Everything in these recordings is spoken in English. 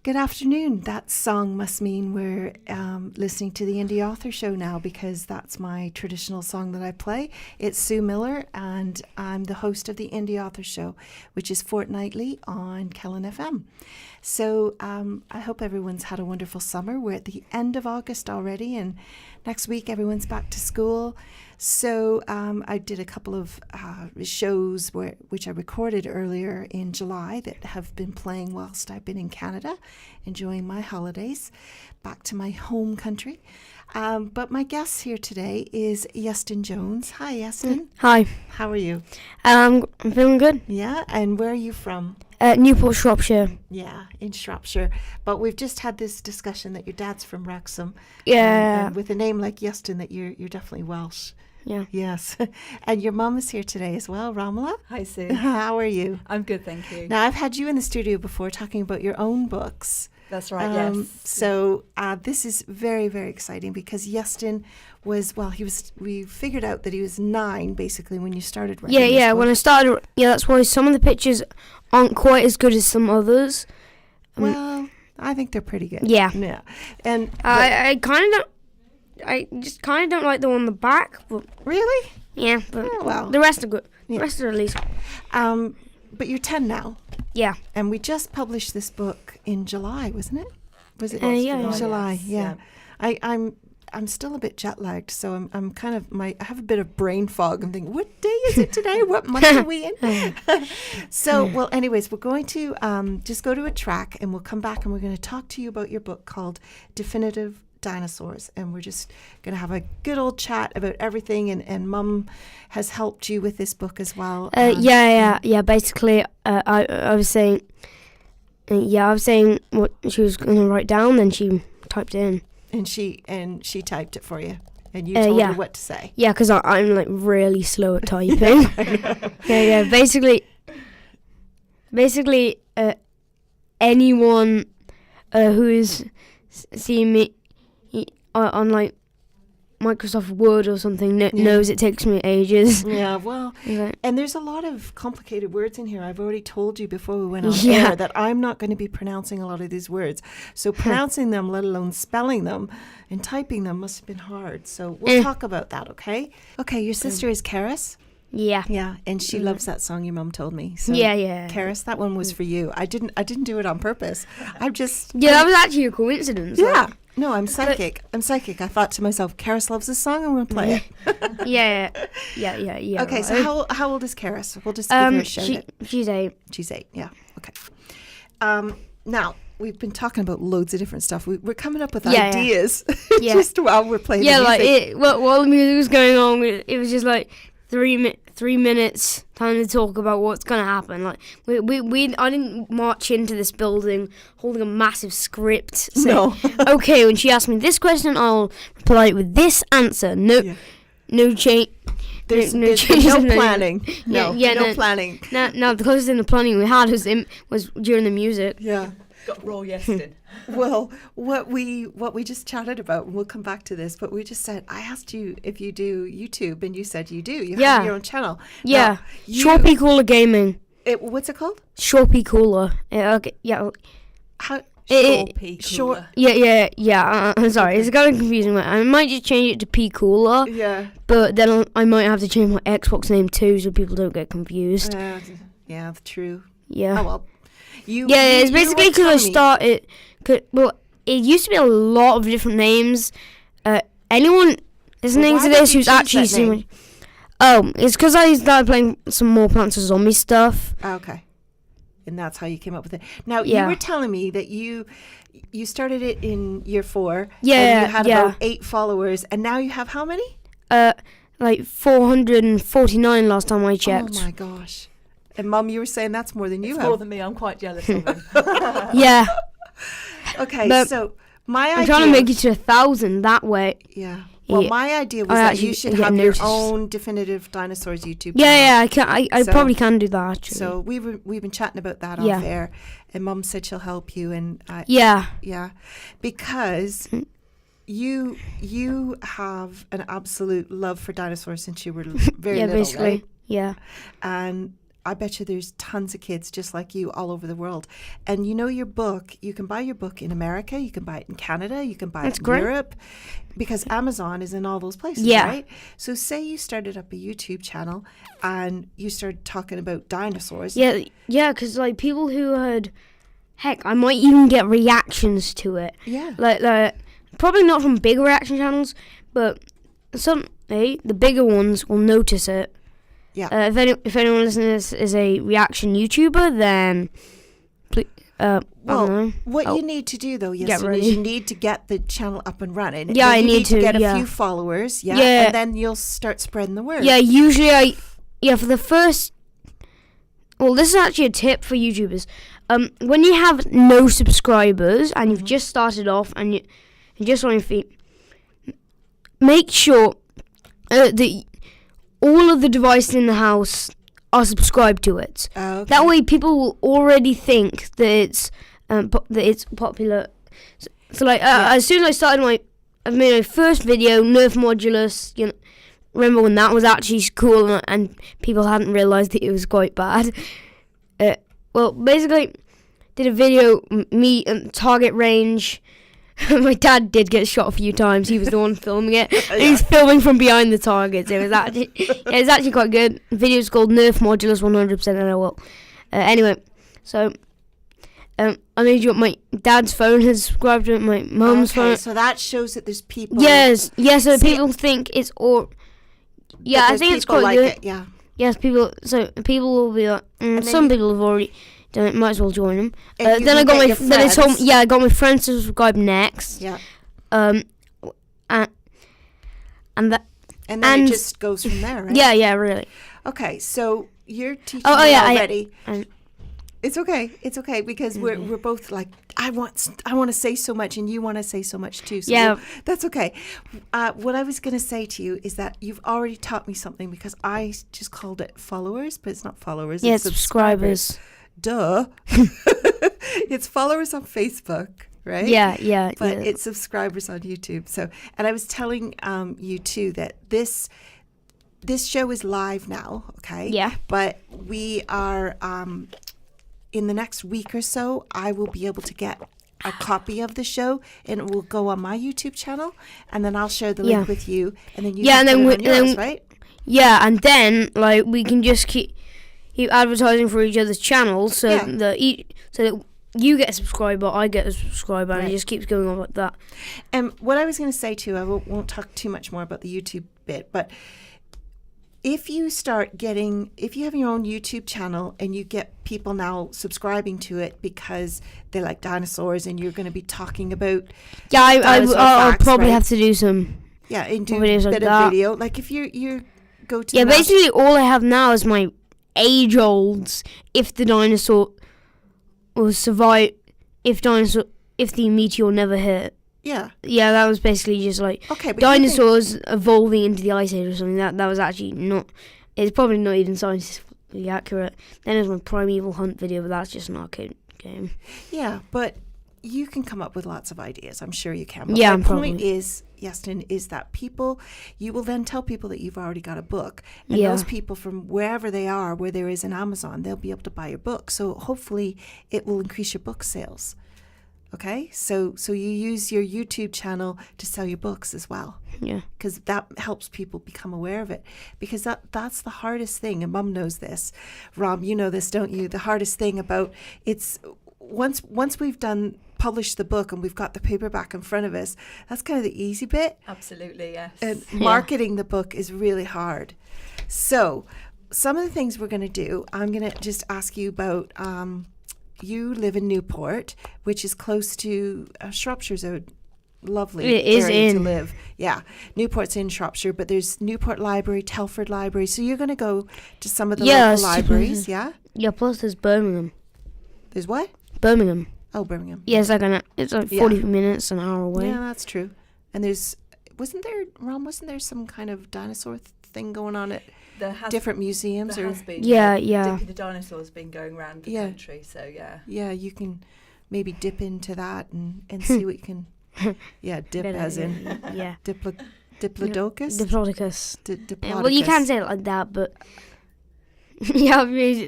Good afternoon. That song must mean we're listening to the Indie Author Show now, because that's my traditional song that I play. It's Sue Miller, and I'm the host of the Indie Author Show, which is fortnightly on Kellen FM. So I hope everyone's had a wonderful summer. We're at the end of August already, and next week everyone's back to school. So I did a couple of shows which I recorded earlier in July that have been playing whilst I've been in Canada, enjoying my holidays, back to my home country. But my guest here today is Iestyn Jones. Hi, Iestyn. Hi. How are you? I'm feeling good. Yeah, and where are you from? Newport, Shropshire. Yeah, in Shropshire. But we've just had this discussion that your dad's from Wrexham. Yeah. And with a name like Iestyn, that you're definitely Welsh. Yeah. Yes. And your mum is here today as well, Ramala. Hi, Sue. How are you? I'm good, thank you. Now, I've had you in the studio before talking about your own books. That's right, yes. So this is very, very exciting, because Iestyn was, we figured out that he was 9, basically, when you started writing this book. When I started, that's why some of the pictures aren't quite as good as some others. Well, I think they're pretty good. Yeah. Yeah. And I just kind of don't like the one on the back, but really? yeah, but Oh, well. the rest are good. Yeah. The rest are at least. But you're 10 now. Yeah. And we just published this book in July, wasn't it? Was it? Yeah, in yeah. July. Yeah. I'm still a bit jet lagged, so I'm kind of I have a bit of brain fog. I'm thinking, what day is it today? What month are we in? So, well, anyways, we're going to just go to a track, and we'll come back, and we're going to talk to you about your book called Definitive Dinosaurs, and we're just going to have a good old chat about everything, and Mum has helped you with this book as well. Yeah. Basically, I was saying, what she was going to write down, then she typed it in. And she typed it for you, and you told her what to say. Yeah, because I'm like really slow at typing. Yeah. Basically, anyone who is seeing me on like Microsoft Word or something knows it takes me ages. Yeah, well, and there's a lot of complicated words in here. I've already told you before we went on air that I'm not going to be pronouncing a lot of these words. So pronouncing them, let alone spelling them and typing them, must have been hard. So we'll talk about that, okay? Okay, your sister is Karis? Yeah. Yeah, and she loves that song, your mum told me. So Yeah. Karis, that one was for you. I didn't do it on purpose. That was actually a coincidence. Yeah. No, I'm psychic. I thought to myself, Karis loves this song, I'm going to play it. Yeah. Okay, right. so how old is Karis? We'll just give her a shout out. She's 8. She's 8, yeah. Okay. Now, we've been talking about loads of different stuff. We're coming up with ideas just while we're playing the music. While the music was going on, it was just like 3 minutes time to talk about what's gonna happen. Like I didn't march into this building holding a massive script saying, okay, when she asked me this question, I'll reply with this answer. No change. There's no planning. No planning. No, the closest thing to planning we had was during the music. Yeah. Got raw Iestyn. Well, what we just chatted about, and we'll come back to this, but we just said, I asked you if you do YouTube, and you said you do. You have your own channel. Yeah. Shorpy Cooler Gaming. What's it called? Shorpy Cooler. Okay. Yeah. How? Short. Yeah. I'm sorry, it's kind of confusing. I might just change it to P Cooler. Yeah. But then I might have to change my Xbox name too, so people don't get confused. Yeah, true. Yeah. Oh well. It's basically because I started. Well, it used to be a lot of different names. Anyone listening to this who's actually seen. Oh, it's because I started playing some more Plants vs Zombies stuff. Okay. And that's how you came up with it. Now, you were telling me that you started it in year 4. Yeah, and you had about 8 followers, and now you have how many? Like 449 last time I checked. Oh my gosh. And Mum, you were saying that's more than you have. More than me. I'm quite jealous of him. Yeah. Okay, but so my idea... I'm trying to make it to 1,000 that way. Yeah. Well, my idea was that you should have your own Definitive Dinosaurs YouTube channel. Yeah, I probably can do that, actually. So we've been chatting about that off air, and Mum said she'll help you. And Yeah, because you have an absolute love for dinosaurs since you were very little, basically, right? yeah. And I bet you there's tons of kids just like you all over the world. And you know, your book, you can buy your book in America, you can buy it in Canada, you can buy That's it in great. Europe, because Amazon is in all those places, Yeah. right? So say you started up a YouTube channel and you started talking about dinosaurs. Yeah, because like people who had, heck, I might even get reactions to it. Yeah. Like probably not from big reaction channels, but the bigger ones will notice it. Yeah. If anyone listening to this is a reaction YouTuber, then please, I don't know. What you need to do though, Get yes, is ready. you need to get the channel up and running. Yeah, Then I you need to to, get a yeah. few followers, yeah, Yeah. and then you'll start spreading the word. Yeah, usually for the first. Well, this is actually a tip for YouTubers. When you have no subscribers and you've just started off and you're just on your feet, make sure that all of the devices in the house are subscribed to it. Okay. That way, people will already think that it's popular. So like, as soon as I made my first video, Nerf Modulus. You know, remember when that was actually cool and people hadn't realised that it was quite bad. Well, basically, did a video me and target range. My dad did get shot a few times. He was the one filming it. And he was filming from behind the targets. It was actually quite good. The video's called Nerf Modulus 100% LOL. Anyway, so I made you my dad's phone has subscribed to it, my mum's Okay, phone. so that shows that there's people. Yes, so See- people think it's all. that Yeah, I there's think it's people quite like good. it, yeah. Yes, people will be like, then some people have already done it, might as well join them. And you Then I can got get my your then I told friends. I got my friends to subscribe next. Yeah. And that And then And- it just goes from there, right? yeah, really. Okay, so you're teaching Oh, me yeah, already. I- It's okay because we're both like, I want to say so much and you want to say so much too. So Yeah. that's okay. What I was going to say to you is that you've already taught me something, because I just called it followers, but it's not followers. Yeah, it's subscribers. Duh. It's followers on Facebook, right? Yeah. But it's subscribers on YouTube. So, and I was telling you too that this show is live now, okay? Yeah. But we are in the next week or so, I will be able to get a copy of the show, and it will go on my YouTube channel, and then I'll share the link Yeah. with you, and then you Yeah, can and put then it on we- yours, then- right? Yeah, and then like we can just keep advertising for each other's channels, so Yeah. that you get a subscriber, I get a subscriber, and Right. it just keeps going on like that. And what I was going to say too, I won't talk too much more about the YouTube bit, but if you have your own YouTube channel and you get people now subscribing to it because they like dinosaurs, and you're going to be talking about, Yeah, Dinosaur I'll facts, probably right? have to do some. yeah, and do a Videos like bit of that. video. Like if you go to Yeah, the basically all I have now is my age-olds. If the dinosaur will survive, if the meteor never hit. yeah, Yeah, that was basically just like okay, but you think- dinosaurs evolving into the ice age or something. That was actually not. It's probably not even scientifically accurate. Then there's my Primeval Hunt video, but that's just an arcade game. yeah, but you can come up with lots of ideas. I'm sure you can. But Yeah, my probably. point is, Yestin, is that you will then tell people that you've already got a book. And Yeah. those people from wherever they are, where there is an Amazon, they'll be able to buy your book. So hopefully it will increase your book sales. Okay? So you use your YouTube channel to sell your books as well, Yeah. because that helps people become aware of it. Because that's the hardest thing, and Mum knows this. Rom, you know this, don't you? The hardest thing about it's once we've published the book and we've got the paperback in front of us, that's kind of the easy bit. Absolutely, yes. And marketing the book is really hard. So some of the things we're going to do, I'm going to just ask you about, you live in Newport, which is close to Shropshire's a lovely It is area to in. live. Yeah, Newport's in Shropshire, but there's Newport Library, Telford Library. So you're going to go to some of the Yeah, local libraries, yeah? Yeah, plus there's Birmingham. There's what? Birmingham. Oh, Birmingham. Yeah, it's like Yeah. 40 minutes, an hour away. Yeah, that's true. And wasn't there some kind of dinosaur thing going on at There has, different museums? there Or has been. Yeah. The dinosaurs been going around the Yeah. country, so yeah. Yeah, you can maybe dip into that and see what you can. Yeah, dip as in Yeah. Diplodocus? Diplodocus. Yeah, well, you Diplodocus. can say it like that, but Yeah,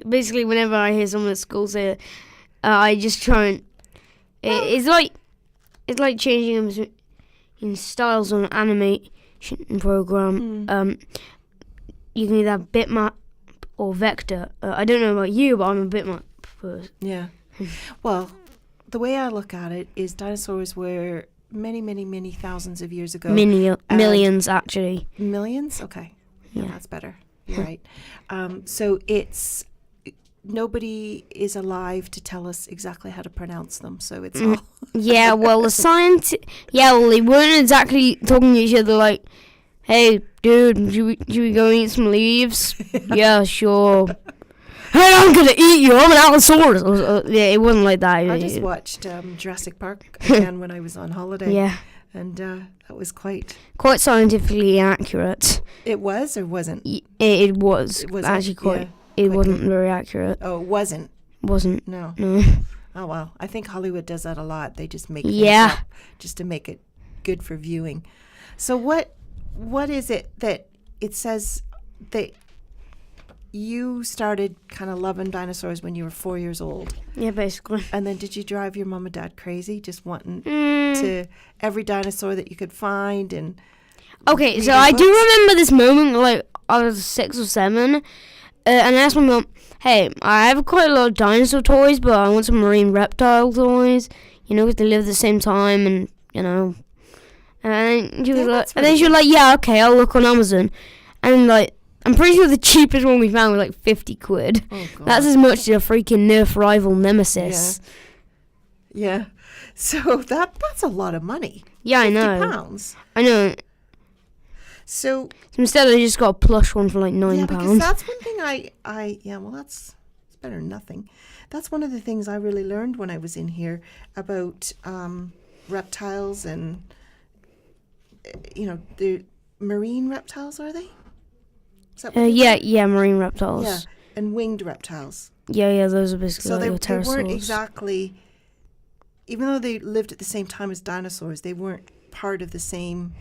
basically, whenever I hear someone at school say it, I just try and. It's like changing in styles on an animation program. You can either have bitmap or vector. I don't know about you, but I'm a bitmap person. Yeah. Well, the way I look at it is dinosaurs were many, many, many thousands of years ago. Millions, actually. Millions? Okay. Yeah, Yeah. that's better. You're right. So it's nobody is alive to tell us exactly how to pronounce them. So it's all Yeah, well, they weren't exactly talking to each other like, hey, dude, should we go eat some leaves? Yeah, sure. Hey, I'm gonna eat you. I'm an Allosaurus. Yeah, it wasn't like that. I just watched Jurassic Park again when I was on holiday. Yeah, And that was quite... quite scientifically accurate. It was or wasn't? It was It was actually quite. yeah, It quite wasn't good. very accurate. Oh, it wasn't? Wasn't. No. No. Oh, well. I think Hollywood does that a lot. They just make things Yeah. up just to make it good for viewing. So what is it that it says that you started kind of loving dinosaurs when you were 4 years old? Yeah, basically. And then did you drive your mom and dad crazy just wanting Mm. to every dinosaur that you could find and Okay, read so your I do books? remember this moment, like, I was 6 or 7, and I asked my mum, hey, I have quite a lot of dinosaur toys, but I want some marine reptile toys, you know, because they live at the same time, and, you know, and she was Yeah, like, that's and then really she was like, yeah, okay, I'll look on Amazon, and, like, I'm pretty sure the cheapest one we found was, like, 50 quid. oh god. That's as much as a freaking Nerf rival Nemesis. Yeah. So that's a lot of money. Yeah, I 50 know. pounds. I know. So So instead, I just got a plush one for, like, £9. yeah, because that's one thing it's better than nothing. That's one of the things I really learned when I was in here about reptiles and the marine reptiles, are they? Is that what they Yeah, marine reptiles. Yeah, and winged reptiles. Yeah, those are basically So like they your weren't pterosaurs. exactly, even though they lived at the same time as dinosaurs, they weren't part of the same.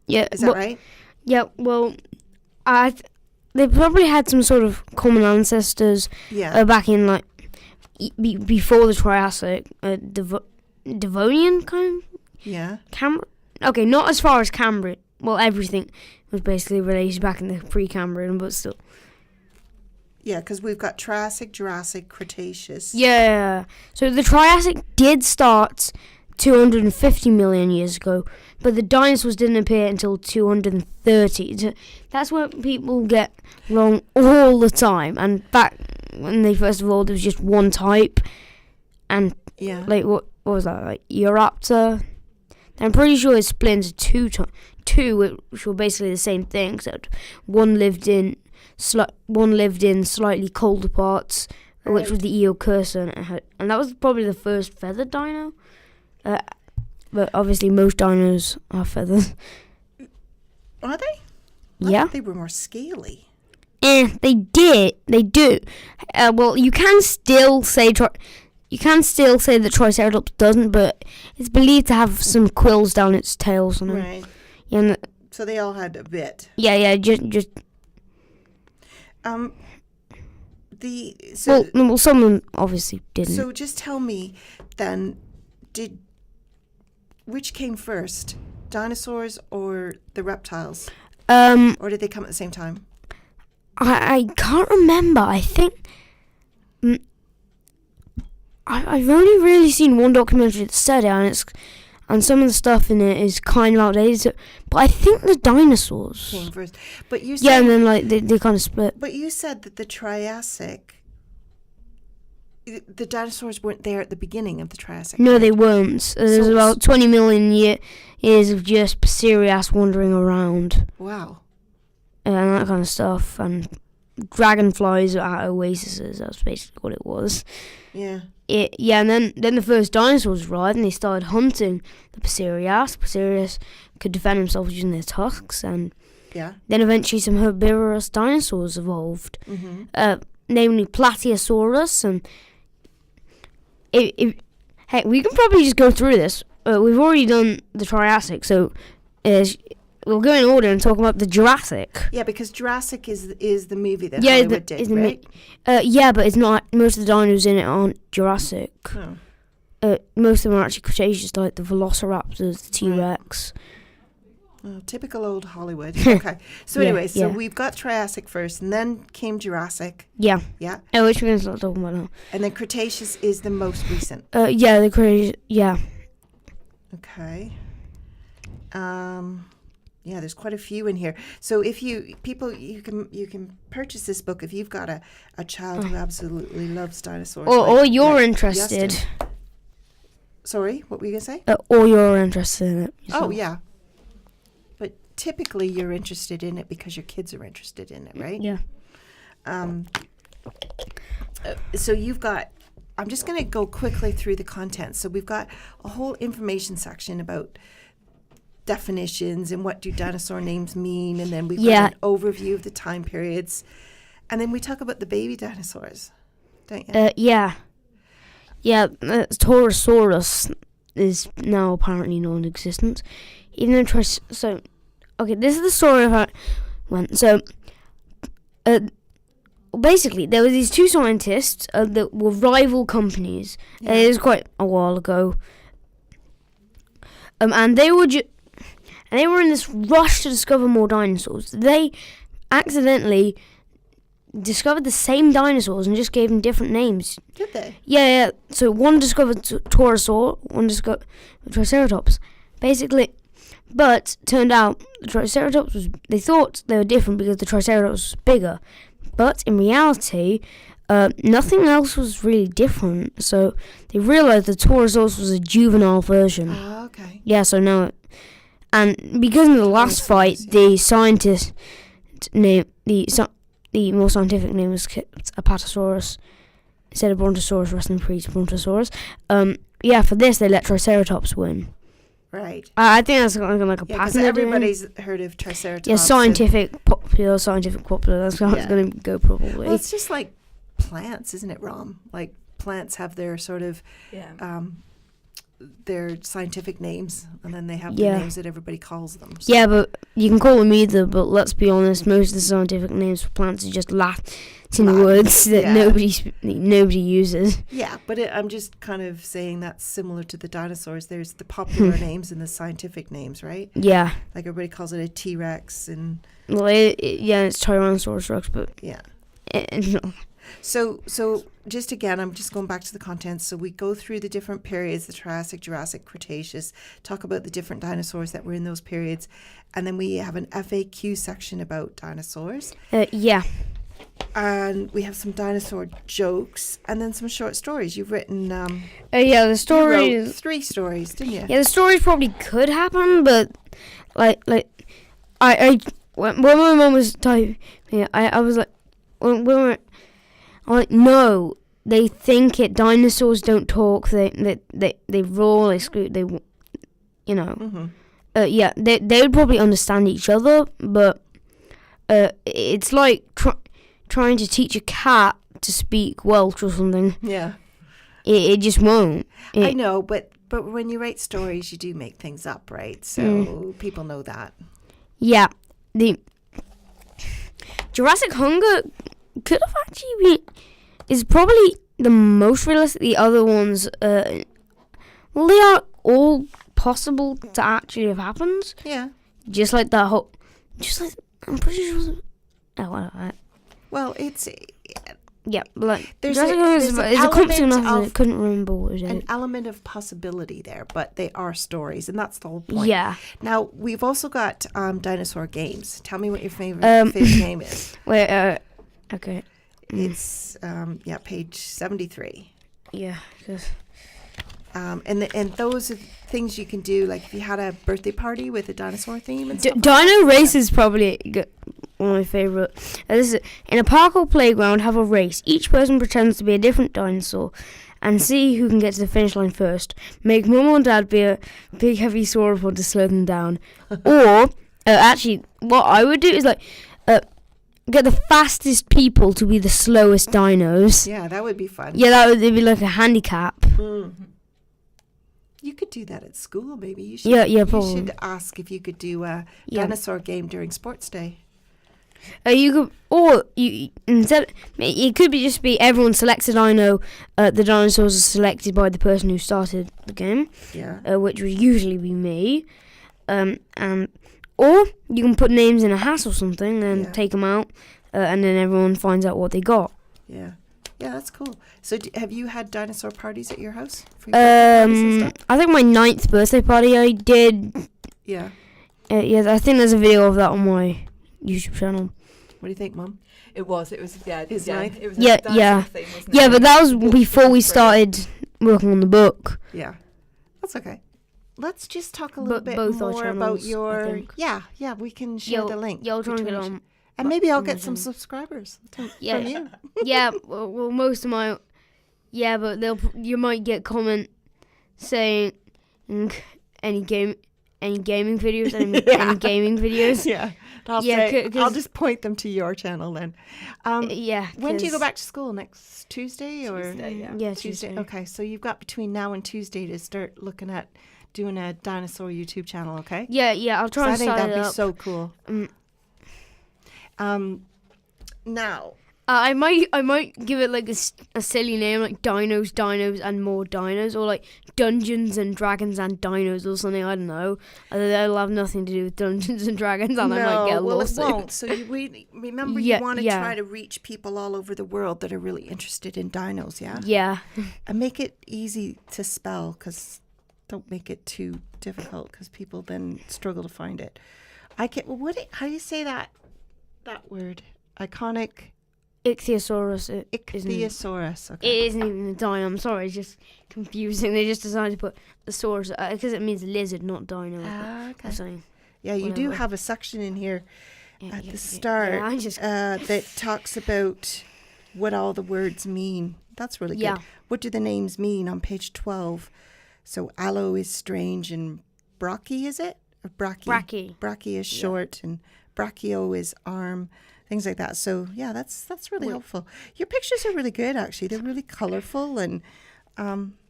Yeah, Is that well, right? Yeah, well, they probably had some sort of common ancestors Yeah. back in like before the Triassic, Devonian kind Yeah. Cambrian. Okay, not as far as Cambrian. Well, everything was basically related back in the pre-Cambrian, but still. Yeah, because we've got Triassic, Jurassic, Cretaceous. Yeah. So the Triassic did start 250 million years ago, but the dinosaurs didn't appear until 230. That's what people get wrong all the time. And back when they first evolved, there was just one type. And, Yeah. like, what was that? Like, Euraptor? I'm pretty sure it's split into two, which were basically the same thing, except one lived in slightly colder parts, which was the Eocursa, and that was probably the first feathered dino. But obviously, most dinos are feathered. Are they? Yeah. They were more scaly. They do. Well, you can still say the Triceratops doesn't, but it's believed to have some quills down its tail or something. Right. Yeah, and So they all had a bit. yeah, just well, some of them obviously didn't. So just tell me then, which came first, dinosaurs or the reptiles, or did they come at the same time? I can't remember. I think I've only really seen one documentary that said it, and some of the stuff in it is kind of outdated. But I think the dinosaurs Came first, but you said, yeah, and then like they kind of split. But you said that the Triassic, the dinosaurs weren't there at the beginning of the Triassic. No, right? they weren't. There's So- about 20 million years of just Psarias wandering around Wow. and that kind of stuff, and dragonflies at oases. That's basically what it was. Yeah. And then the first dinosaurs arrived, and they started hunting the Psarias. Psarias could defend themselves using their tusks, and Yeah. then eventually some herbivorous dinosaurs evolved, namely Plateosaurus. And hey, we can probably just go through this. We've already done the Triassic, so we'll go in order and talk about the Jurassic. Yeah, because Jurassic is the movie that Yeah, Hollywood the- did, is the right? Yeah, but it's not. Most of the dinos in it aren't Jurassic. Oh. Most of them are actually Cretaceous, like the Velociraptors, the T-Rex. Oh, typical old Hollywood. Okay. So Yeah, anyway, so yeah. we've got Triassic first, and then came Jurassic. Yeah. Yeah. Oh, which we're going to start talking about now. And then Cretaceous is the most recent. Yeah, the Cretaceous. Yeah. Okay. Yeah, there's quite a few in here. So if you can purchase this book if you've got a child who absolutely loves dinosaurs. Or you're like interested. Justin. Sorry, what were you gonna say? Or you're interested in it. Oh yourself. yeah. But typically you're interested in it because your kids are interested in it, right? Yeah. So you've got, I'm just going to go quickly through the content. So we've got a whole information section about definitions and what do dinosaur names mean, and then we've got an overview of the time periods, and then we talk about the baby dinosaurs, don't you? Yeah. Yeah, Torosaurus is now apparently non-existent. Even though okay, this is the story of how it went. So, basically, there were these two scientists that were rival companies. Yeah. It was quite a while ago. And they were in this rush to discover more dinosaurs. They accidentally discovered the same dinosaurs and just gave them different names. Did they? Yeah. So one discovered Torosaur, one discovered Triceratops. Basically, but turned out the Triceratops they thought they were different because the Triceratops was bigger. But in reality, nothing else was really different. So they realized the Torosaurus was a juvenile version. Oh, okay. Yeah, so now, and because in the last fight, the scientist name, the more scientific name was Apatosaurus instead of Brontosaurus, rest in peace, Brontosaurus. Yeah, for this they let Triceratops win. Right. I think that's kind of like a Yeah, because pattern. they're doing. everybody's heard of Triceratops. Yeah, scientific popular. That's how it's Yeah. going to go probably. Well, it's just like plants, isn't it, Rom? Like plants have their sort of Yeah. their scientific names, and then they have the Yeah. names that everybody calls them. So. Yeah, but you can call them either. But let's be honest, most of the scientific names for plants are just Latin words that yeah. nobody uses. Yeah, but I'm just kind of saying that's similar to the dinosaurs. There's the popular names and the scientific names, right? Yeah. Like everybody calls it a T-Rex, and Well, it's Tyrannosaurus Rex, but yeah. no. So just again, I'm just going back to the contents. So we go through the different periods, the Triassic, Jurassic, Cretaceous, talk about the different dinosaurs that were in those periods, and then we have an FAQ section about dinosaurs. Yeah. And we have some dinosaur jokes, and then some short stories. You've written Yeah, the you story wrote is 3 stories, didn't you? yeah, the stories probably could happen, but like when my mum was typing, I was like when we were, I'm like, no, they think it. Dinosaurs don't talk. They roar. They scream. They, you know. Mm-hmm. Yeah, they would probably understand each other, but it's like trying to teach a cat to speak Welsh or something. Yeah. It just won't. I know, but when you write stories, you do make things up, right? So people know that. Yeah, the Jurassic Hunger could have actually been is probably the most realistic. The other ones, well, they are all possible to actually have happened. Yeah. Just like that whole, I'm pretty sure. Well, it's Yeah, like There's Jurassic a- Hunger there's is an a complicated element enough that I of- couldn't remember what it an is. element of possibility there, but they are stories, and that's the whole point. Yeah. Now we've also got dinosaur games. Tell me what your favorite game is. Wait. Okay. It's page 73. Yeah. 'Cause And those are things you can do, like if you had a birthday party with a dinosaur theme and stuff. Dino Race is probably one of my favourite. This is in a park or playground. Have a race. Each person pretends to be a different dinosaur, and see who can get to the finish line first. Make mum or dad be a big heavy sauropod to slow them down. Or actually, what I would do is like get the fastest people to be the slowest dinos. Yeah, that would be fun. Yeah, that would be like a handicap. You could do that at school, maybe. You should, Yeah, You probably. should ask if you could do a Yeah. dinosaur game during sports day. You could, or you instead it could be just be everyone selects a dino. The dinosaurs are selected by the person who started the game, Yeah. which would usually be me. And or you can put names in a hat or something and Yeah. take them out, and then everyone finds out what they got. Yeah. Yeah, that's cool. So have you had dinosaur parties at your house? For your birthday parties and stuff? I think my 9th birthday party I did. Yeah. Yeah, I think there's a video of that on my YouTube channel. What do you think, Mum? It was yeah. His yeah, ninth? it was Yeah, a dinosaur yeah. thing, wasn't Yeah, it? but that was before we Brilliant. started working on the book. Yeah. That's okay. Let's just talk a little But bit both our more about channels, I your... think. Yeah, we can share the link. Yeah, I'll try and get between- on. And maybe I'll get Amazing. some subscribers from Yeah. you. Yeah, well, most of my, yeah, but you might get comment saying any gaming videos, any gaming videos. Yeah. I'll Yeah, say, 'cause- I'll just point them to your channel then. Yeah. When do you go 'cause- back to school? Next Tuesday or Tuesday, yeah. Yeah, Tuesday? Okay, so you've got between now and Tuesday to start looking at doing a dinosaur YouTube channel. Okay. Yeah, I'll try So I and think start that'd it be up. so cool. Now, I might give it like a silly name like dinos, and more dinos, or like Dungeons and Dragons and Dinos or something. I don't know. That'll have nothing to do with Dungeons and Dragons, and I might get a well, it lawsuit. won't. So remember, Yeah, you want to yeah. try to reach people all over the world that are really interested in dinos, yeah? Yeah. And make it easy to spell, because don't make it too difficult, because people then struggle to find it. How do you say that word? Iconic Ichthyosaurus. It isn't. ichthyosaurus. It Okay. isn't even a dino. I'm sorry, it's just confusing. They just decided to put the saurus because it means lizard, not dino. Okay. Or something. Yeah, you do whatever. have a section in here Yeah, at yeah, the start Yeah, I just that talks about what all the words mean. That's really good. Yeah. What do the names mean on page 12? So aloe is strange and brachy, is it? Or brachy? Brachy. Brachy is short and brachio is arm, things like that. So yeah, that's really helpful. Your pictures are really good, actually. They're really colorful. And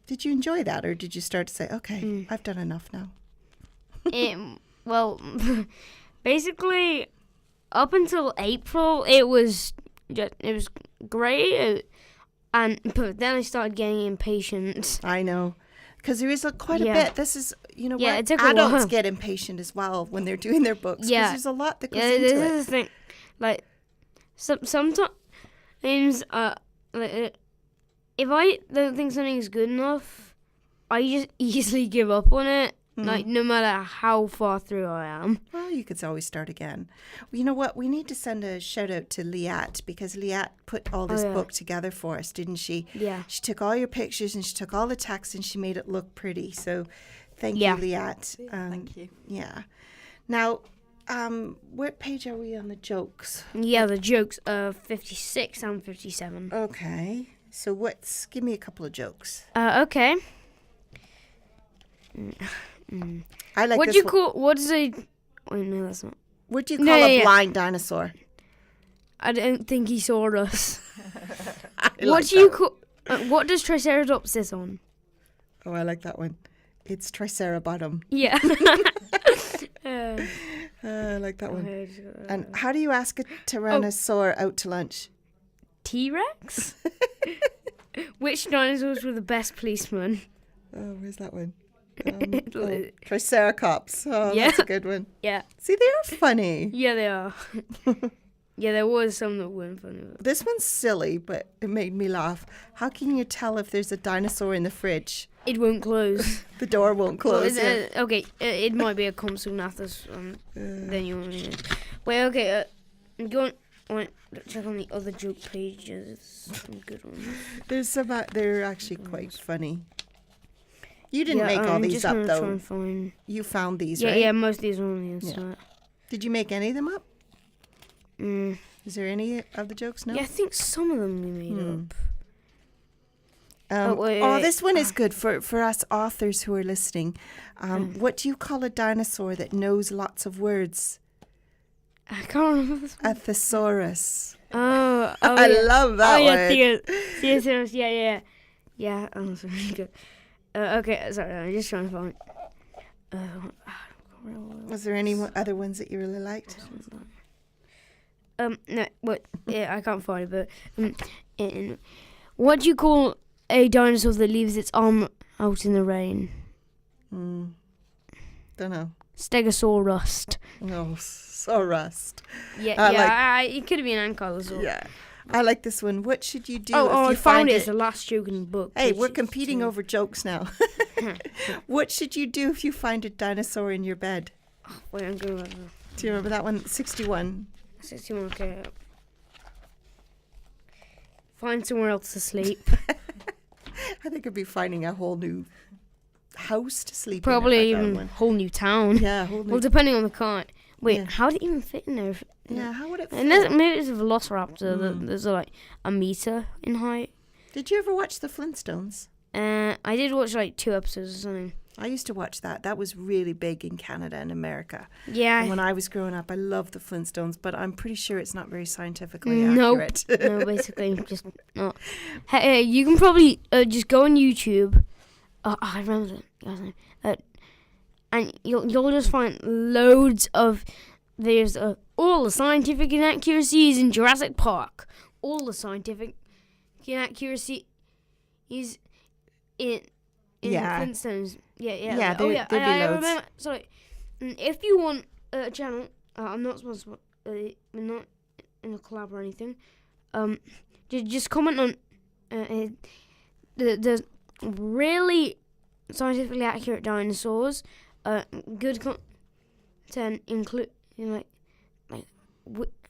did you enjoy that, or did you start to say, okay, I've done enough now? Well, basically, up until April, it was great, but then I started getting impatient. I know. Because there is quite a Yeah. bit. This is, Yeah, what? it took a Adults while. get impatient as well when they're doing their books. 'Cause Yeah. there's a lot that goes Yeah, into this it. is the thing. Like, sometimes, like, if I don't think something's good enough, I just easily give up on it. Like, no matter how far through I am. Well, you could always start again. Well, you know what? We need to send a shout out to Liat, because Liat put all this yeah. book together for us, didn't she? Yeah. She took all your pictures and she took all the text and she made it look pretty. So thank Yeah. you, Liat. Thank you. Yeah. Now, what page are we on the jokes? Yeah, the jokes are 56 and 57. Okay. So give me a couple of jokes. Okay. I like What this do you one. call? What is a? Wait, no, that's not. What do you call No, a yeah. blind dinosaur? I don't think he saw us. I What like do you that. call? What does Triceratops sit on? Oh, I like that one. It's Tricerabottom. Yeah. I like that one. Okay, And how do you ask a tyrannosaur out to lunch? T-Rex. Which dinosaurs were the best policemen? Oh, where's that one? Yeah. Triceratops. Oh, Yeah. that's a good one. Yeah, See, they are funny. they are. Yeah, there was some that weren't funny. This one's silly, but it made me laugh. How can you tell if there's a dinosaur in the fridge? It won't close. The door won't close. Yeah. Okay, it might be a Compsognathus. Then you want me to... Wait, okay. I'm going... I want to check on the other joke pages. Some good ones. There's some. They're actually quite funny. You didn't Yeah, make all I'm these just up gonna try though. and find... You found these, Yeah, right? yeah, most of these are on the internet. Did you make any of them up? Mm. Is there any of the jokes? No. Yeah, I think some of them we made up. wait, This one is good for us authors who are listening. What do you call a dinosaur that knows lots of words? I can't remember this one. A thesaurus. Oh, I yeah. love that oh, one. yeah, thesaurus. Yeah. Yeah, that was really good. Okay, sorry, I'm just trying to find. Was there any other ones that you really liked? No, what? Yeah, I can't find it. But what do you call a dinosaur that leaves its arm out in the rain? Don't know. Stegosaurus. No, Saurus. Yeah, it could have been ankylosaur. Yeah. I like this one. What should you do if I you found find it. It's the last joke in the book. Hey, which we're is competing to- over jokes now. What should you do if you find a dinosaur in your bed? Wait, I'm going. Do you remember that one? 61. 61. Okay. Find somewhere else to sleep. I think I'd be finding a whole new house to sleep Probably in. if I found even one. whole new town. Yeah, a whole new. Well, depending on the kind. Wait, Yeah. how did it even fit in there? Yeah, how would it Unless fit? maybe it's a velociraptor. There's like a meter in height. Did you ever watch the Flintstones? I did watch like 2 episodes or something. I used to watch that. That was really big in Canada and America. Yeah. And when I was growing up, I loved the Flintstones, but I'm pretty sure it's not very scientifically Nope. accurate. No, basically just not. Hey, you can probably just go on YouTube. I remember the guy's name. And you'll just find loads of videos of all the scientific inaccuracies in Jurassic Park. All the scientific inaccuracies in Yeah. Flintstones. Yeah. Yeah, I there'd be loads. remember. Sorry, if you want a channel, I'm not sponsored. We're not in a collab or anything. Just comment on the really scientifically accurate dinosaurs. Good content include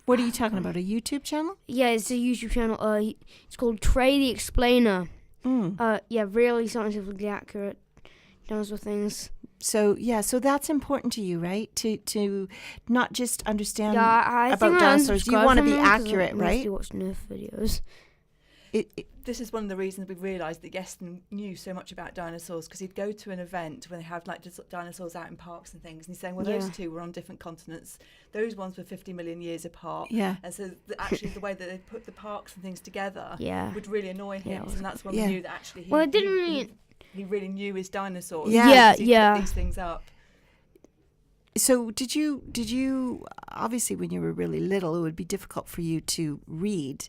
What are you talking about? A YouTube channel? yeah, it's a YouTube channel. It's called Trey the Explainer. Yeah, really scientifically accurate dinosaur things. So that's important to you, right? To not just understand Yeah, I about think dinosaurs. You want to be accurate, I right? mostly watch Nerf videos. This is one of the reasons we realised that Yeston knew so much about dinosaurs, because he'd go to an event when they have like dinosaurs out in parks and things, and he's saying, well, those two were on different continents. Those ones were 50 million years apart. Yeah. And so actually the way that they put the parks and things together Yeah. would really annoy him. Yeah. And that's when Yeah. we knew that actually Well, it didn't really- he really knew his dinosaurs. Yeah. because he'd Yeah. put these things up. So did you obviously when you were really little, it would be difficult for you to read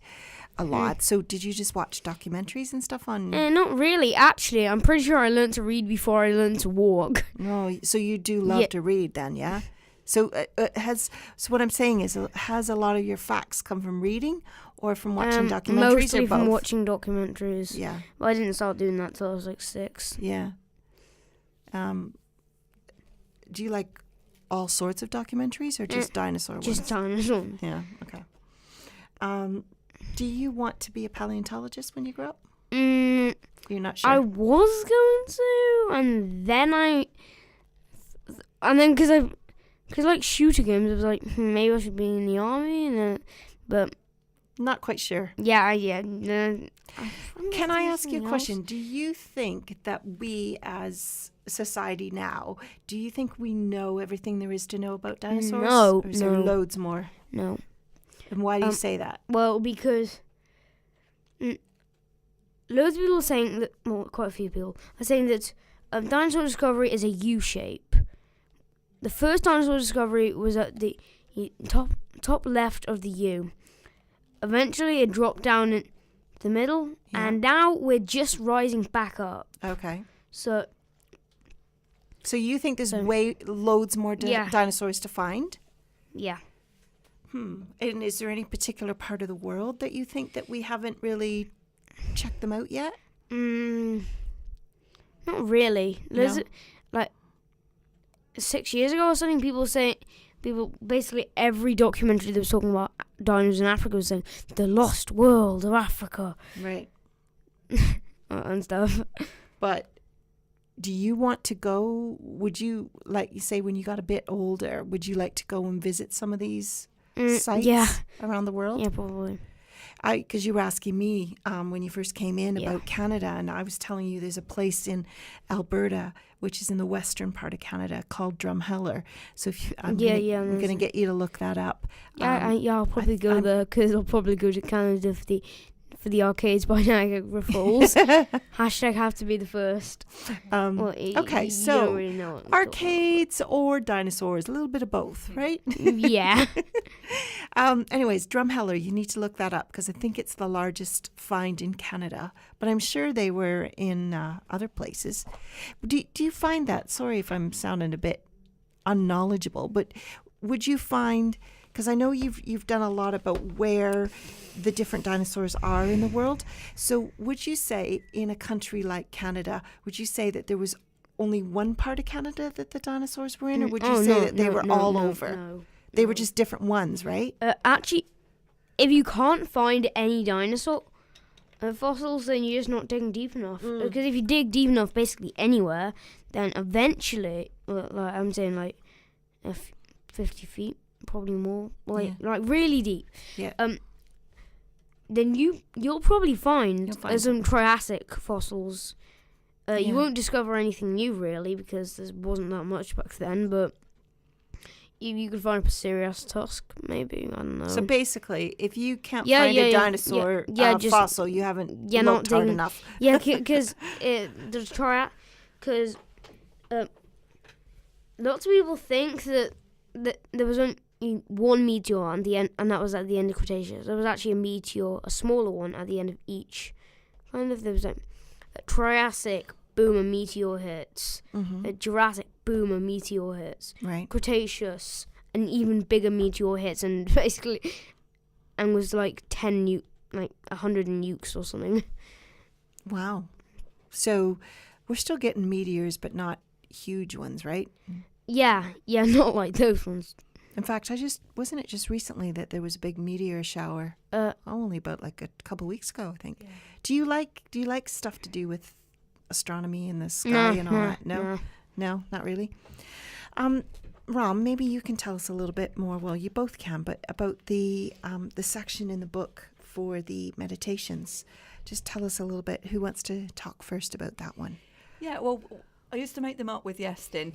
a lot. So did you just watch documentaries and stuff on? Not really, actually. I'm pretty sure I learned to read before I learned to walk. No, so you do love Yeah. to read then, yeah? So what I'm saying is, has a lot of your facts come from reading or from watching documentaries Mostly or both? from watching documentaries. Yeah, Well, I didn't start doing that till I was like 6. yeah. Do you like all sorts of documentaries or just dinosaur ones? Just dinosaurs. Yeah, okay. Do you want to be a paleontologist when you grow up? Mm, You're not sure? I was going to, and then because like shooter games, I was like, maybe I should be in the army, and then, but Not quite sure. yeah. Can I ask you a question? Do you think that we as society now, do you think we know everything there is to know about dinosaurs? No, Or is there no. loads more? No. And why do you say that? Well, because loads of people are saying that, well, quite a few people are saying that dinosaur discovery is a U shape. The first dinosaur discovery was at the top left of the U. Eventually, it dropped down in the middle, Yeah. and now we're just rising back up. Okay. So, So you think there's So- loads more Yeah. dinosaurs to find? yeah. And is there any particular part of the world that you think that we haven't really checked them out yet? Not really. There's No. like 6 years ago or something. People basically every documentary that was talking about dinos in Africa was saying the lost world of Africa Right. and stuff. But do you want to go? Would you, like you say, when you got a bit older, would you like to go and visit some of these sites Yeah, around the world? yeah, probably. Because you were asking me when you first came in Yeah. about Canada, and I was telling you there's a place in Alberta, which is in the western part of Canada, called Drumheller. So if you, I'm Yeah, gonna, yeah, I'm there's going to get you to look that up. Yeah, I'll probably go I'm- there because I'll probably go to Canada for the arcades by Niagara Falls. Hashtag have to be the first. Well, Okay, you so don't really know what I'm talking arcades or dinosaurs, a little bit of both, right? about. Yeah. Anyways, Drumheller, you need to look that up because I think it's the largest find in Canada, but I'm sure they were in other places. Do you find that? Sorry if I'm sounding a bit unknowledgeable, but would you find, because I know you've done a lot about where the different dinosaurs are in the world. So would you say in a country like Canada, would you say that there was only one part of Canada that the dinosaurs were in, or would you say that they were all over? No. They were just different ones, right? Actually, if you can't find any dinosaur fossils, then you're just not digging deep enough. Because if you dig deep enough, basically anywhere, then eventually, like I'm saying, like 50 feet, probably more, like really deep. Yeah. Then you'll probably find, find some Triassic fossils. Yeah. You won't discover anything new really because there wasn't that much back then, but you could find a Pacerias tusk, maybe. I don't know. So basically, if you can't find a dinosaur just- fossil, you haven't not looked hard digging- enough. Yeah, because because lots of people think that there was only one meteor at the end, and that was at the end of Cretaceous. There was actually a meteor, a smaller one, at the end of each. Kind of, there was like a Triassic, boom, a meteor hits. A Jurassic, boom, a meteor hits. Right. Cretaceous, an even bigger meteor hits, and basically, and was like 100 nukes or something. Wow. So we're still getting meteors, but not huge ones, right? Yeah, not like those ones. In fact, wasn't it just recently that there was a big meteor shower? Only about like a couple weeks ago, I think. Yeah. Do you like stuff to do with astronomy and the sky and all that? No, not really. Ram, maybe you can tell us a little bit more. Well, you both can, but about the section in the book for the meditations. Just tell us a little bit. Who wants to talk first about that one? Yeah, well, I used to make them up with Yestin,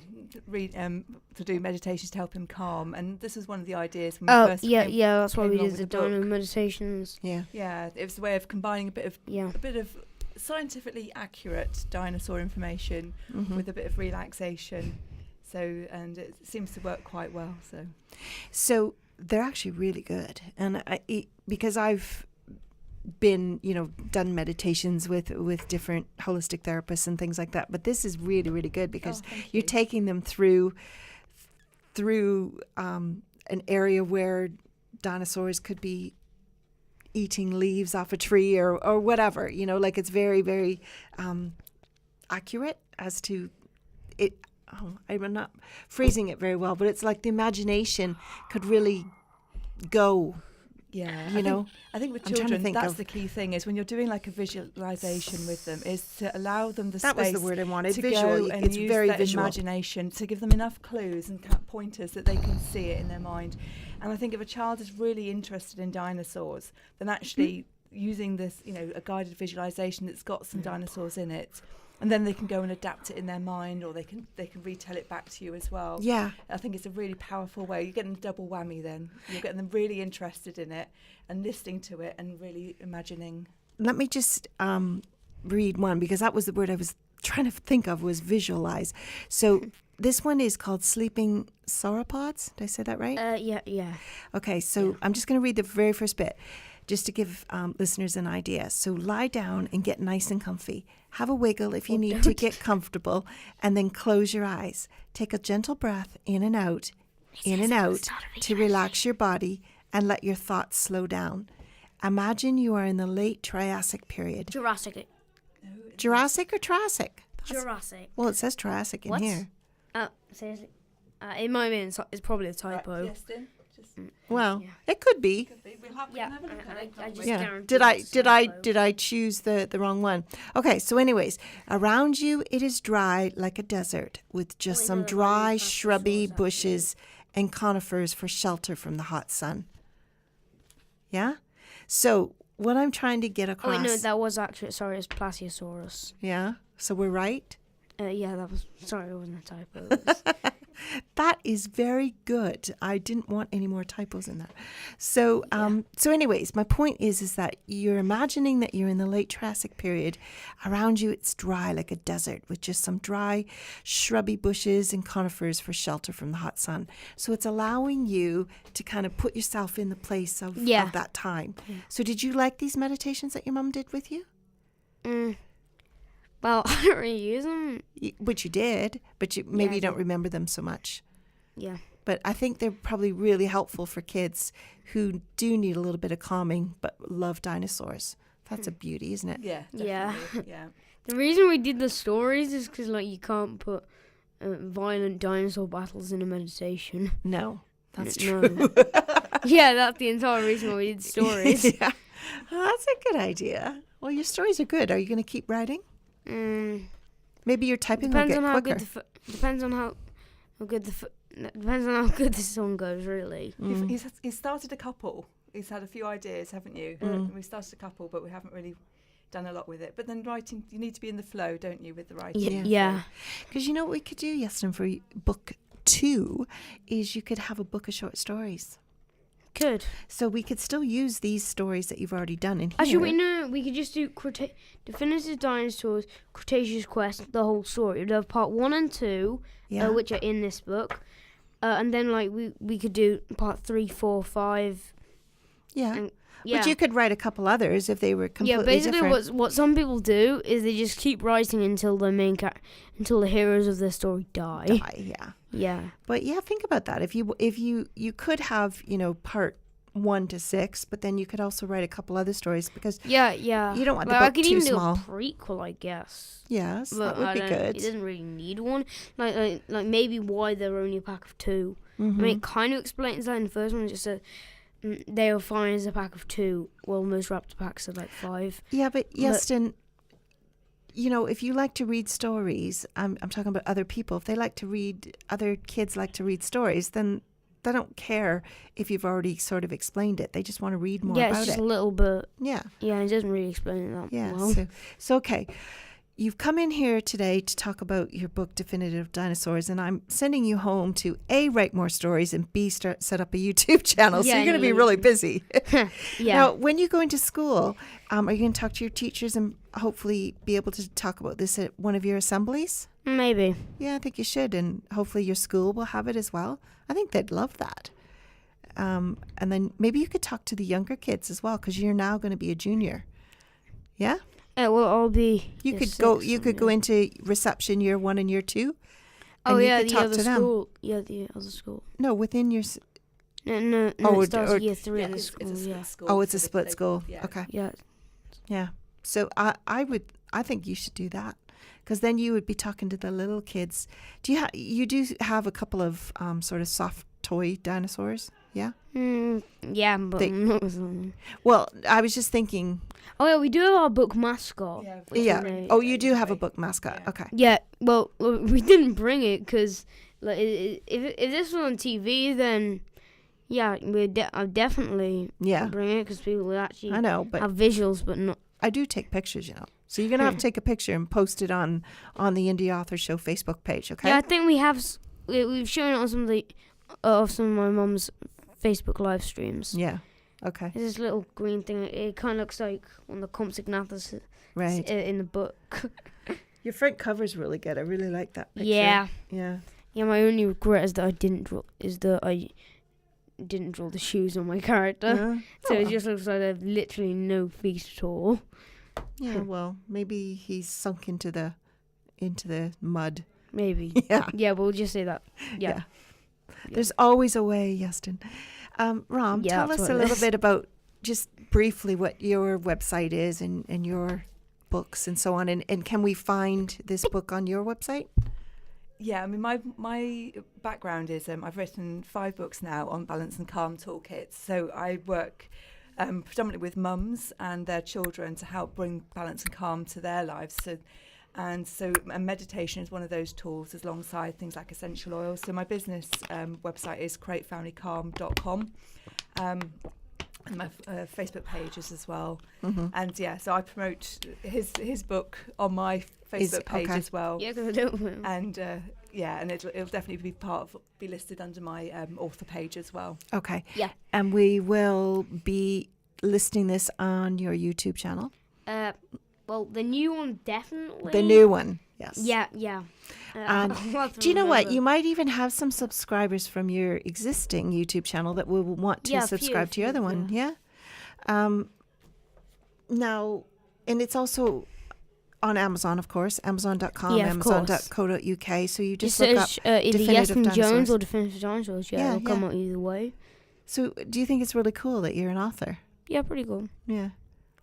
to do meditations to help him calm, and this was one of the ideas when we first that's why came we along did the with the book. dino meditations. Yeah. Yeah, it was a way of combining a bit of scientifically accurate dinosaur information with a bit of relaxation. So, and it seems to work quite well. So they're actually really good, and because I've been, done meditations with different holistic therapists and things like that, but this is really, really good because you're taking them through an area where dinosaurs could be eating leaves off a tree or whatever, like it's very, very accurate as to it. I'm not phrasing it very well, but it's like the imagination could really go. Yeah, I think with I'm trying to children, think that's of- the key thing is when you're doing like a visualization with them, is to allow them the That was space the word I wanted. to Visual. go and It's use very their visual. imagination, to give them enough clues and pointers that they can see it in their mind. And I think if a child is really interested in dinosaurs, then actually using this, a guided visualization that's got some dinosaurs in it, and then they can go and adapt it in their mind, or they can retell it back to you as well. Yeah. I think it's a really powerful way. You're getting a double whammy then. You're getting them really interested in it and listening to it and really imagining. Let me just read one, because that was the word I was trying to think of, was visualize. So this one is called Sleeping Sauropods. Did I say that right? Yeah. Okay, so I'm just going to read the very first bit, just to give listeners an idea. So lie down and get nice and comfy. Have a wiggle if you need to get comfortable, and then close your eyes. Take a gentle breath in and out, to relax your body and let your thoughts slow down. Imagine you are in the late Triassic period. Jurassic. Jurassic or Triassic? Jurassic. Well, it says Triassic in What? here. Seriously? It might be. It's probably a typo. Yes, then. Well, it could be. We'll have, Yeah, have a look at it. I can't just we? Yeah. guarantee Did I it's a typo. did I choose the wrong one? Okay, so anyways, around you it is dry like a desert, with just Wait, some no, dry, mine shrubby actually. bushes and conifers for shelter from the hot sun. Yeah? So what I'm trying to get Oh across. wait, no, that was actually it's Plasiosaurus. Yeah. So we're right. Yeah, that was. Sorry, it wasn't a typo. It was- That is very good. I didn't want any more typos in that. So, so anyways, my point is that you're imagining that you're in the late Triassic period. Around you, it's dry like a desert with just some dry, shrubby bushes and conifers for shelter from the hot sun. So it's allowing you to kind of put yourself in the place of that time. So did you like these meditations that your mum did with you? Well, I don't really use them. Which you did, but maybe you don't remember them so much. Yeah. But I think they're probably really helpful for kids who do need a little bit of calming but love dinosaurs. That's a beauty, isn't it? Yeah, Yeah. definitely. Yeah. The reason we did the stories is because, like, you can't put violent dinosaur battles in a meditation. No, that's No. true. Yeah, that's the entire reason why we did stories. Yeah. Well, that's a good idea. Well, your stories are good. Are you going to keep writing? Maybe your typing will Depends get on how quicker. good depends on how good depends on how good the song goes, really. He's started a couple. He's had a few ideas, haven't you? We've started a couple, but we haven't really done a lot with it. But then writing, you need to be in the flow, don't you, with the writing? Yeah. Because you know what we could do, Yeston, for book 2 is you could have a book of short stories. Good. So we could still use these stories that you've already done in here. Actually, we could just do Definitive Dinosaurs, Cretaceous Quest, the whole story. We'd have part 1 and 2, which are in this book. And then, like, we could do part 3, 4, 5. Yeah. And, But you could write a couple others if they were completely basically different. what some people do is they just keep writing until the until the heroes of their story die. Yeah. Yeah. But yeah, think about that. If you could have, part 1 to 6, but then you could also write a couple other stories because Yeah. you don't want the Like, I book could too even small. do a prequel, I guess. Yes, But that would be It good. doesn't really need one. Like maybe why they're only a pack of 2. I mean, it kind of explains that in the first one. It just said they were fine as a pack of 2. Well, most raptor packs are like 5. Yeah, but Yeston, if you like to read stories, I'm talking about other people. If they like to read, other kids like to read stories, then they don't care if you've already sort of explained it. They just want to read more Yeah, about it's just it. a little bit. Yeah. Yeah, it doesn't really explain it that Yeah. well. So okay. You've come in here today to talk about your book, Definitive Dinosaurs, and I'm sending you home to A, write more stories, and B, set up a YouTube channel. So Yeah, you're going to be yeah. really busy. Yeah. Now, when you go into school, are you going to talk to your teachers and hopefully be able to talk about this at one of your assemblies? Maybe. Yeah, I think you should, and hopefully your school will have it as well. I think they'd love that. And then maybe you could talk to the younger kids as well, because you're now going to be a junior. Yeah? Well, I'll be. You year could 6 go. You and could go into reception year 1 and year 2. Oh and you yeah, could the talk other to them. school. Yeah, the other school. No, within your. No. Oh, It starts or- year 3 in the It's school. a split Yeah. school. Oh, it's so a split school. Yeah. Okay. Yeah. Yeah. So I think you should do that, because then you would be talking to the little kids. You do have a couple of sort of soft toy dinosaurs? Yeah. Yeah, but They- not something. Well, I was just thinking. Oh yeah, we do have our book mascot. Yeah. Yeah. Oh, you do have a book mascot. Yeah. Okay. Yeah, well, we didn't bring it because, like, if this was on TV, then yeah, I'd definitely Yeah. bring it because people would actually I know, but have visuals, but not. I do take pictures, So you're gonna have to take a picture and post it on the Indie Author Show Facebook page. Okay. Yeah, I think we have. We've shown it on some of my mum's Facebook live streams. Yeah. Okay. There's this little green thing. It kind of looks like one of the Compsognathus Right. in the book. Your front cover's really good. I really like that picture. Yeah. Yeah. Yeah, my only regret is that I didn't draw the shoes on my character. So it just looks like they have literally no feet at all. Yeah. Well, maybe he's sunk into the mud. Maybe. Yeah. Yeah, we'll just say that. Yeah. Yeah. There's always a way, Yeston. Ram, Yeah, tell that's us what a it little is. bit about, just briefly, what your website is and your books and so on. And can we find this book on your website? Yeah, I mean, my background is I've written 5 books now on balance and calm toolkits. So I work predominantly with mums and their children to help bring balance and calm to their lives. And meditation is one of those tools, alongside things like essential oils. So my business website is createfamilycalm.com. And my Facebook pages as well. Mm-hmm. And yeah, so I promote his book on my Facebook page okay. as well. Yeah, because I don't know. And and it'll definitely be listed under my author page as well. Okay. Yeah. And we will be listing this on your YouTube channel. Well, the new one definitely. The new one, yes. Yeah. And I'll have to do you know what? remember. You might even have some subscribers from your existing YouTube channel that will want to Yeah, a subscribe to your few, other one. Yeah. Now, and it's also on Amazon, of course, Amazon.com, Yeah, of course. Amazon.co.uk. So you just Just look up. search either Definitive Yeston Dinosaurs. Jones or Definitive Dinosaurs. Yeah, Yeah, it'll come yeah. out either way. So do you think it's really cool that you're an author? Yeah, pretty cool. Yeah.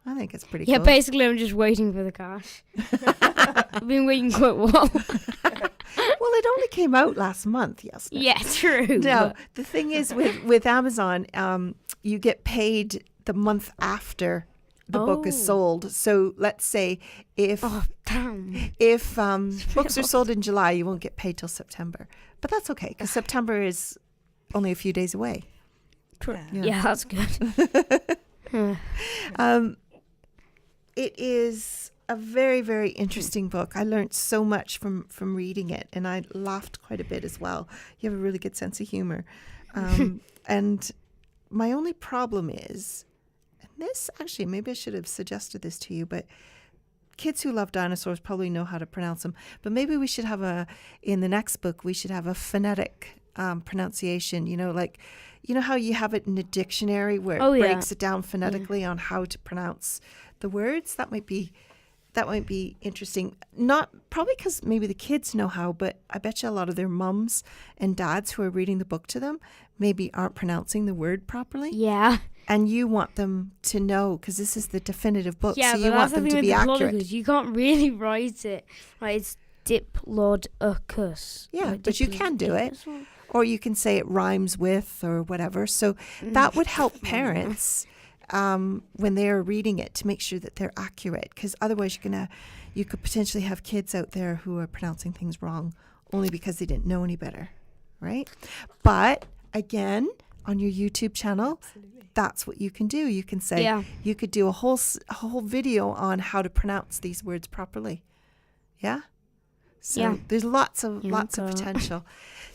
I think it's pretty Yeah, cool. basically, I'm just waiting for the cash. I've been waiting quite a while. Well, it only came out last month, yes. Yeah, true. No, but- the thing is with Amazon, you get paid the month after the book is Oh. sold. So let's say if Oh, damn. books are sold in July, you won't get paid till September. But that's okay because September is only a few days away. Yeah, that's good. It is a very, very interesting book. I learned so much from reading it, and I laughed quite a bit as well. You have a really good sense of humor. And my only problem is, and this actually, maybe I should have suggested this to you, but kids who love dinosaurs probably know how to pronounce them. But maybe we should have in the next book, we should have a phonetic pronunciation, you know how you have it in a dictionary where it breaks it down phonetically on how to pronounce the words? That might be interesting. Not probably because maybe the kids know how, but I bet you a lot of their mums and dads who are reading the book to them maybe aren't pronouncing the word properly. Yeah. And you want them to know because this is the definitive book, Yeah, so but you that's want the them thing to with be the accurate. Diplodocus. You can't really write it. Like, it's Diplodocus. Yeah, Like, but you can do it. Diplodocus or- Or you can say it rhymes with or whatever. So that would help parents when they're reading it to make sure that they're accurate. Because otherwise you could potentially have kids out there who are pronouncing things wrong only because they didn't know any better, right? But again, on your YouTube channel, that's what you can do. You can say, you could do a whole video on how to pronounce these words properly. Yeah? So there's lots of potential.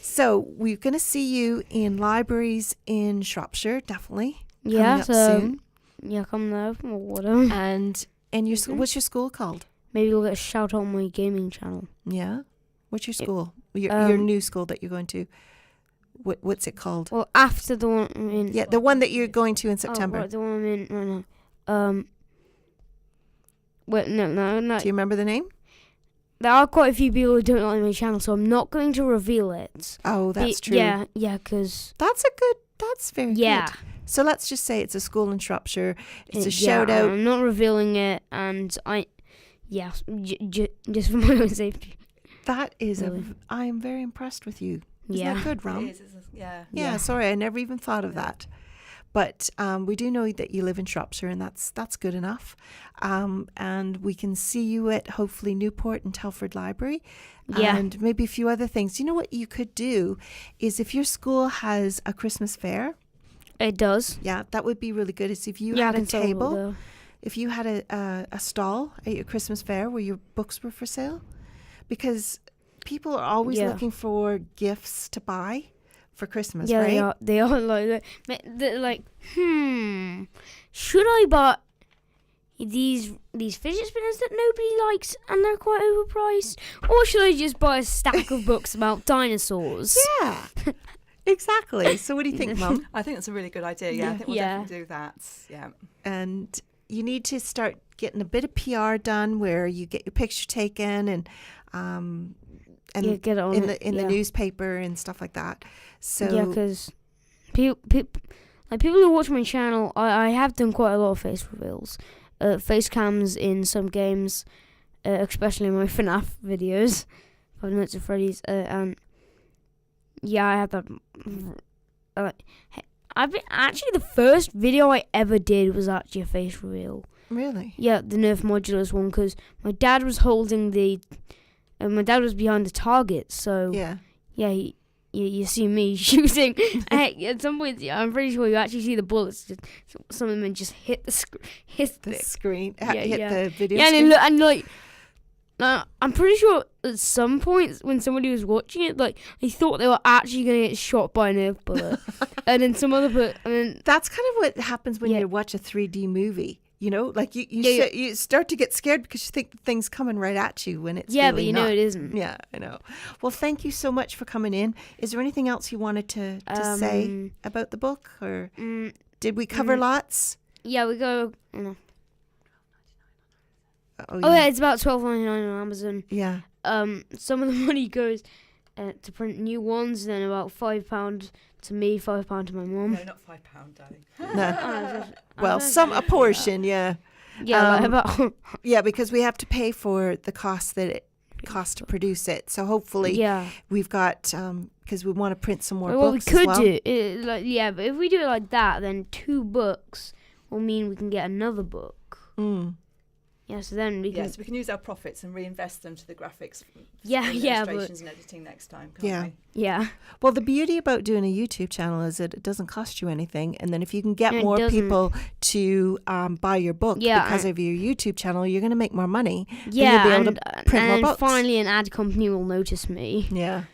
So we're going to see you in libraries in Shropshire, definitely. Yeah, coming up soon. Yeah, come there or whatever. And your what's your school called? Maybe you'll get a shout out on my gaming channel. Yeah. What's your school? Your new school that you're going to. What's it called? Well, after the one I'm in. Yeah, the one that you're going to in September. Oh, right, the one I'm in right now. Wait, no. Do you remember the name? There are quite a few people who don't like my channel, so I'm not going to reveal it. Oh, that's true. Yeah, because... That's very Yeah. good. So let's just say it's a school in Shropshire. It's a Yeah, shout out. I'm not revealing it, and just for my own safety. That is Really. I'm very impressed with you. Isn't Yeah. that good, Rom? It is, yeah. Yeah, sorry, I never even thought of that. But we do know that you live in Shropshire, and that's good enough. And we can see you at hopefully Newport and Telford Library, Yeah. and maybe a few other things. You know what you could do is if your school has a Christmas fair, It does. yeah, that would be really good. Is if you I had a can sell it table, there. if you had a stall at your Christmas fair where your books were for sale, because people are always Yeah. looking for gifts to buy for Christmas, Yeah, right? they are they're like, should I buy these fidget spinners that nobody likes and they're quite overpriced, or should I just buy a stack of books about dinosaurs? Yeah, exactly. So what do you think, Mum? I think that's a really good idea. Yeah, I think we'll Yeah. definitely do that. Yeah. And you need to start getting a bit of PR done where you get your picture taken and Yeah, get it on in it, the yeah. newspaper and stuff like that. So Yeah, because people who watch my channel, I have done quite a lot of face reveals, face cams in some games, especially my FNAF videos, Five Nights at Freddy's, and yeah, I have that. Actually, the first video I ever did was actually a face reveal. really, Yeah, the Nerf Modulus one, because my dad was holding my dad was behind the target, so yeah. you see me shooting. At some point, I'm pretty sure you actually see the bullets. Some of them just hit the The screen, Yeah, hit yeah. the video Yeah, screen. and I'm pretty sure at some points when somebody was watching it, like they thought they were actually gonna get shot by a Nerf bullet, and then some other and then That's kind of what happens when Yeah. you watch a 3D movie. You know, like you Yeah, you start to get scared because you think the thing's coming right at you when it's yeah, really but you know not. it isn't. Yeah, I know. Well, thank you so much for coming in. Is there anything else you wanted to say about the book, or did we cover lots? Yeah, we go. Oh, Oh yeah, it's about $12.99 on Amazon. yeah. Some of the money goes to print new ones, then about £5 to me, £5 to my mum. No, not £5, darling. No. Well, a portion, yeah. Yeah, like about Yeah, because we have to pay for the cost that it costs to produce it. So hopefully yeah. we've got, because we want to print some more Well, books we could as well. do but if we do it like that, then 2 books will mean we can get another book. Mm. Yeah, so then we can. Yes, we can use our profits and reinvest them to the graphics. Yeah, and yeah, but- illustrations and editing next time. Can't Yeah. we? Yeah, Well, the beauty about doing a YouTube channel is that it doesn't cost you anything. And then if you can get It more doesn't. people to buy your book Yeah, because of your YouTube channel, you're going to make more money. yeah, you'll be able and, to print more and books. finally an ad company will notice me. Yeah.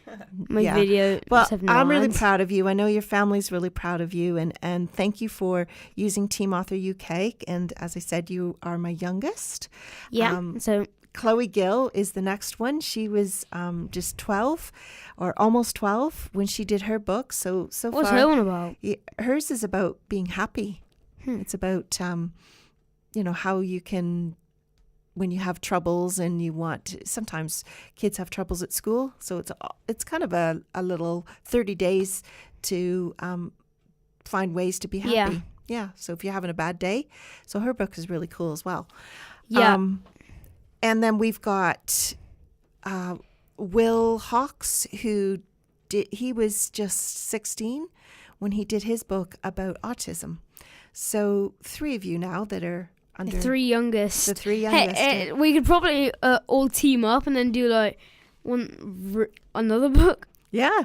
My Yeah. videos Well, have no I'm really ads. proud of you. I know your family's really proud of you. And thank you for using Team Author UK. And as I said, you are my youngest. Yeah, so Chloe Gill is the next one. She was just 12 or almost 12 when she did her book. So what's far, her one about? hers is about being happy. It's about, how you can, when you have troubles and you sometimes kids have troubles at school. So it's kind of a little 30 days to find ways to be happy. Yeah. Yeah. So if you're having a bad day. So her book is really cool as well. Yeah. And then we've got Will Hawks, he was just 16 when he did his book about autism. So 3 of you now that are under The 3 youngest. the 3 youngest. Hey, we could probably all team up and then do like another book. Yeah.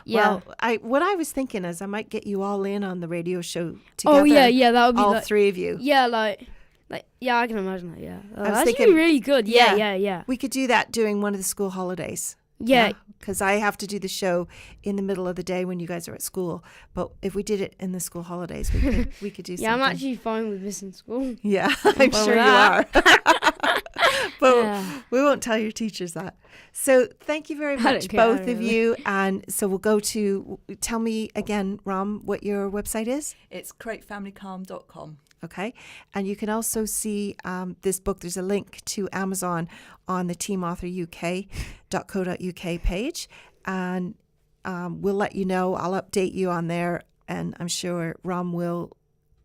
Yeah. Well, what I was thinking is I might get you all in on the radio show together. Oh yeah, that would be all like, 3 of you. yeah, like yeah, I can imagine that. Yeah, was that should thinking- be really good. yeah. Yeah. We could do that during one of the school holidays. Yeah. Because I have to do the show in the middle of the day when you guys are at school. But if we did it in the school holidays, we could do Yeah, I'm something. actually fine with missing school. Yeah, I'm Well, sure you that- are. But Yeah. we won't tell your teachers that. So thank you very I don't much, care, both of really. you. And so we'll go to, tell me again, Rom, what your website is. It's createfamilycalm.com. Okay. And you can also see this book. There's a link to Amazon on the teamauthoruk.co.uk page. And we'll let you know. I'll update you on there. And I'm sure Rom will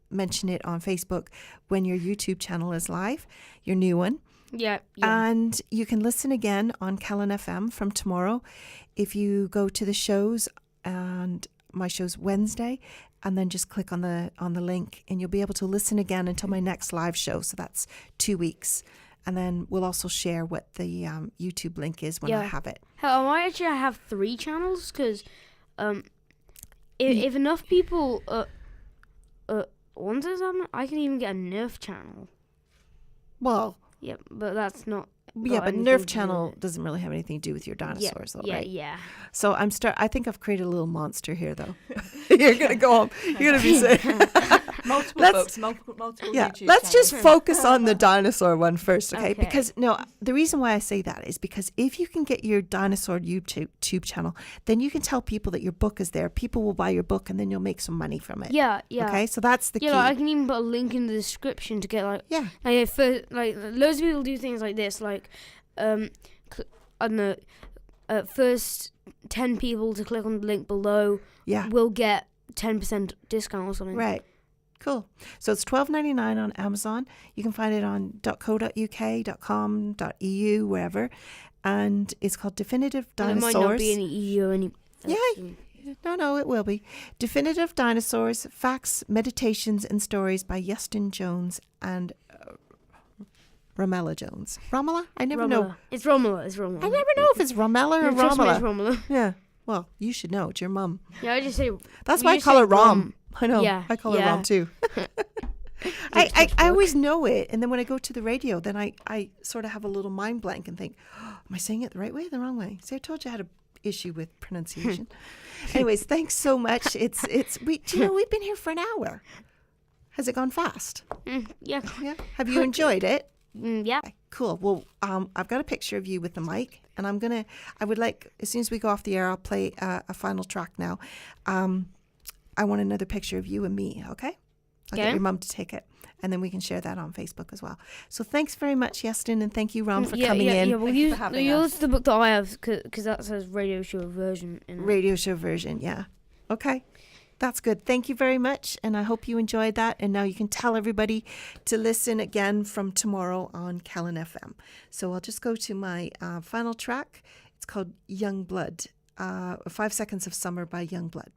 mention it on Facebook when your YouTube channel is live, your new one. Yeah. And you can listen again on Kellen FM from tomorrow if you go to the shows, and my show's Wednesday, and then just click on the link and you'll be able to listen again until my next live show. So that's 2 weeks. And then we'll also share what the YouTube link is when I have it. Hell, I might actually have 3 channels because if enough people want it, I can even get a Nerf channel. Well, Yeah, but that's not. yeah, got but anything to Nerf do channel with it. doesn't really have anything to do with your dinosaurs, though, yeah, right? Yeah. So I think I've created a little monster here, though. You're gonna go home. You're gonna be sick. Multiple Let's- books, multiple Yeah, YouTube let's just channels. focus on the dinosaur one first, okay? Okay. Because the reason why I say that is because if you can get your dinosaur YouTube channel, then you can tell people that your book is there. People will buy your book, and then you'll make some money from it. Yeah. Okay, so that's the key. Yeah, like, I can even put a link in the description to get Yeah. loads of people do things like this, like I don't know, first 10 people to click on the link below Yeah. will get 10% discount or something. Right. Cool. So it's $12.99 on Amazon. You can find it on .co.uk, .com.eu, wherever. And it's called Definitive And it Dinosaurs. might not be any EU any. Yeah. No, it will be. Definitive Dinosaurs, Facts, Meditations, and Stories by Yeston Jones and Romella Jones. Romella? I never know. It's Romella. I never know if it's Romella or No, trust me, it's Romella. Romella. Yeah. Well, you should know. It's your mum. Yeah, I just say. That's you why I just call say her Rom. I know. Yeah, I call her yeah. Rom too. I always know it, and then when I go to the radio, then I sort of have a little mind blank and think, oh, am I saying it the right way or the wrong way? See, I told you I had a issue with pronunciation. Anyways, thanks so much. We've been here for an hour. Has it gone fast? Yeah. Yeah. Have you enjoyed it? Yeah. Okay, cool. Well, I've got a picture of you with the mic, and I would like, as soon as we go off the air, I'll play a final track now. I want another picture of you and me, okay? I'll get Okay. your mum to take it, and then we can share that on Facebook as well. So thanks very much, Yestin, and thank you, Ron, for coming in. Yeah, well, Thank you for having use us. the book that I have because that says radio show version in it. Radio show version, yeah. Okay. That's good. Thank you very much, and I hope you enjoyed that. And now you can tell everybody to listen again from tomorrow on Callan FM. So I'll just go to my final track. It's called Young Blood, 5 Seconds of Summer by Young Blood.